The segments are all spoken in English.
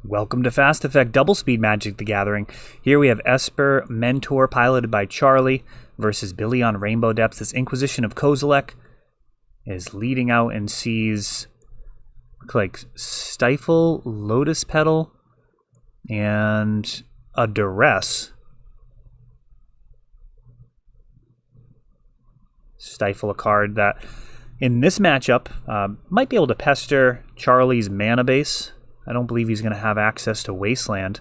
Welcome to Fast Effect Double Speed Magic the Gathering. Here we have Esper, Mentor, piloted by Charlie, versus Billy on Rainbow Depths. This Inquisition of Kozilek is leading out and sees, looks like Stifle, Lotus Petal, and a Duress. Stifle, a card that in this matchup might be able to pester Charlie's mana base. I don't believe he's going to have access to Wasteland.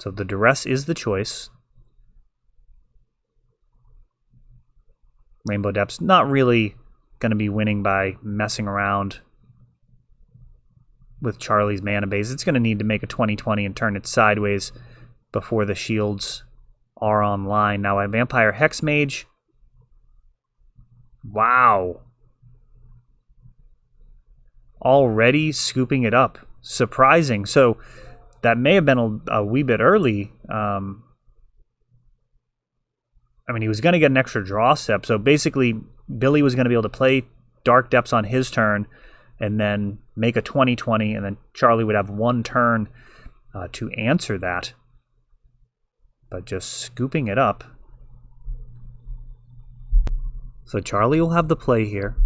So the Duress is the choice. Rainbow Depths not really going to be winning by messing around with Charlie's mana base. It's going to need to make a 20/20 and turn it sideways before the shields are online. Now a Vampire Hex Mage. Wow. Already scooping it up. Surprising. So that may have been a wee bit early. I mean, he was going to get an extra draw step. So basically, Billy was going to be able to play Dark Depths on his turn and then make a 20/20, and then Charlie would have one turn to answer that. But just scooping it up. So Charlie will have the play here.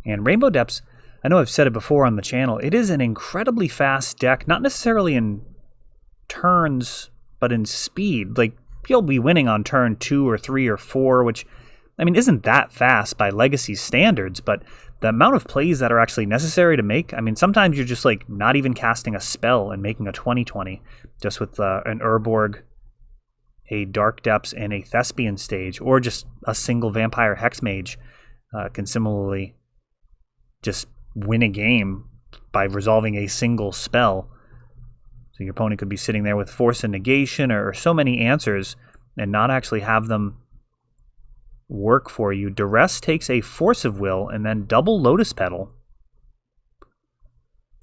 And Rainbow Depths, I know I've said it before on the channel, it is an incredibly fast deck, not necessarily in turns, but in speed. Like, he'll be winning on turn 2 or 3 or 4, which, I mean, isn't that fast by Legacy standards, but the amount of plays that are actually necessary to make, I mean, sometimes you're just, like, not even casting a spell and making a 20/20, just with an Urborg, a Dark Depths, and a Thespian stage, or just a single Vampire Hex Mage can similarly just win a game by resolving a single spell. So your opponent could be sitting there with Force and Negation or so many answers and not actually have them work for you. Duress takes a Force of Will and then double Lotus Petal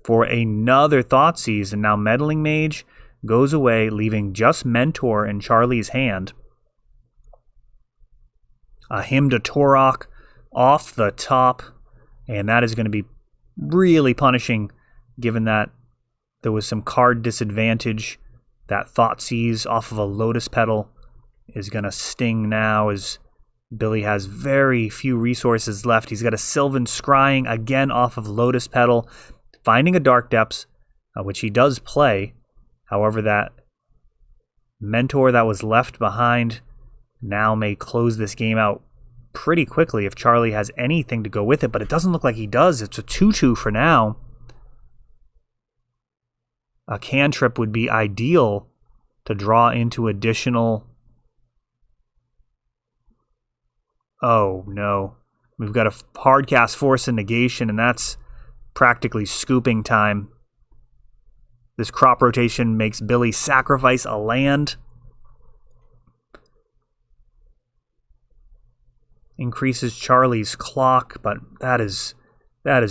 for another Thoughtseize, and now Meddling Mage goes away, leaving just Mentor in Charlie's hand. A Hymn to Torok off the top, and that is going to be really punishing, given that there was some card disadvantage. That Thoughtseize off of a Lotus Petal is going to sting now, as Billy has very few resources left. He's got a Sylvan Scrying again off of Lotus Petal, finding a Dark Depths, which he does play. However, that Mentor that was left behind now may close this game out pretty quickly if Charlie has anything to go with it, but it doesn't look like he does. It's a 2/2 for now. A cantrip would be ideal to draw into additional... Oh, no. We've got a hardcast Force and Negation, and that's practically scooping time. This crop rotation makes Billy sacrifice a land. Increases Charlie's clock, but that is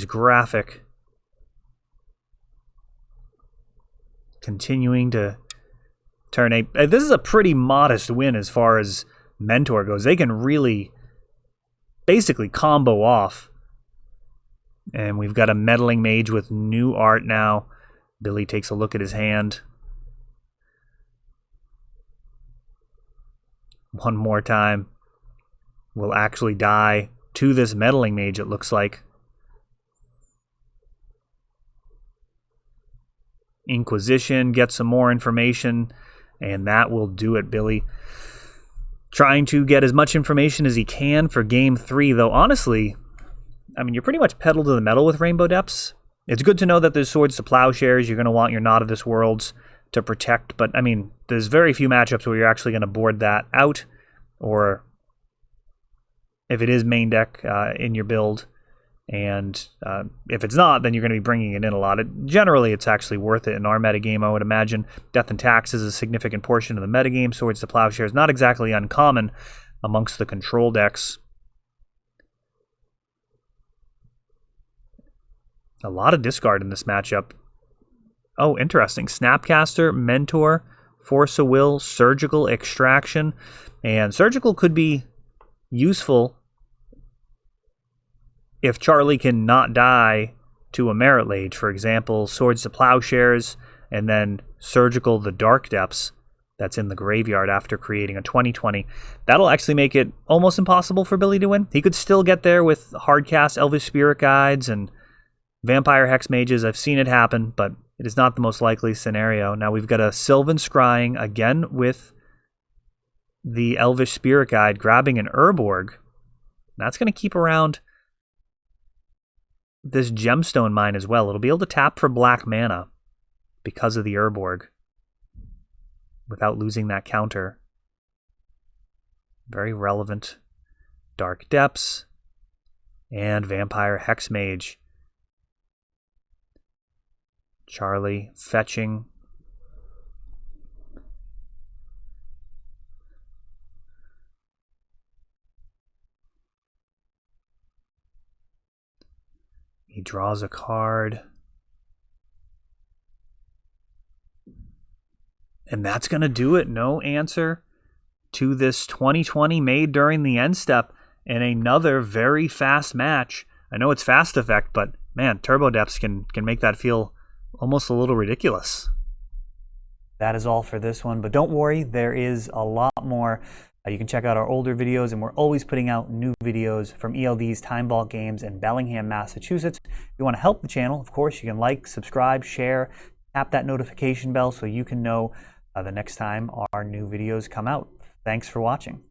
graphic. Continuing to turn a... This is a pretty modest win as far as Mentor goes. They can really basically combo off. And we've got a Meddling Mage with new art now. Billy takes a look at his hand. One more time. Will actually die to this Meddling Mage, it looks like. Inquisition, get some more information, and that will do it. Billy trying to get as much information as he can for Game 3, though honestly, I mean, you're pretty much pedal to the metal with Rainbow Depths. It's good to know that there's Swords to Plowshares. You're going to want your Not of This Worlds to protect, but I mean, there's very few matchups where you're actually going to board that out, or if it is main deck in your build, and if it's not, then you're going to be bringing it in a lot. Generally, it's actually worth it in our metagame, I would imagine. Death and Tax is a significant portion of the metagame. Swords to Plowshares, not exactly uncommon amongst the control decks. A lot of discard in this matchup. Oh, interesting. Snapcaster, Mentor, Force of Will, Surgical, Extraction. And Surgical could be useful if Charlie can not die to a Merit Lage. For example, Swords to Plowshares and then Surgical the Dark Depths that's in the graveyard after creating a 20/20. That'll actually make it almost impossible for Billy to win. He could still get there with hardcast Elvish Spirit Guides and Vampire Hex Mages. I've seen it happen, but it is not the most likely scenario. Now we've got a Sylvan Scrying, again with the Elvish Spirit Guide, grabbing an Urborg. That's going to keep around this Gemstone Mine as well. It'll be able to tap for black mana because of the Urborg without losing that counter. Very relevant. Dark Depths and Vampire Hexmage. Charlie fetching. He draws a card. And that's going to do it. No answer to this 20/20 made during the end step. And another very fast match. I know it's fast effect, but man, Turbo Depths can make that feel almost a little ridiculous. That is all for this one, but don't worry, there is a lot more. You can check out our older videos, and we're always putting out new videos from ELD's Time Vault Games in Bellingham, Massachusetts. If you want to help the channel, of course, you can like, subscribe, share, tap that notification bell so you can know the next time our new videos come out. Thanks for watching.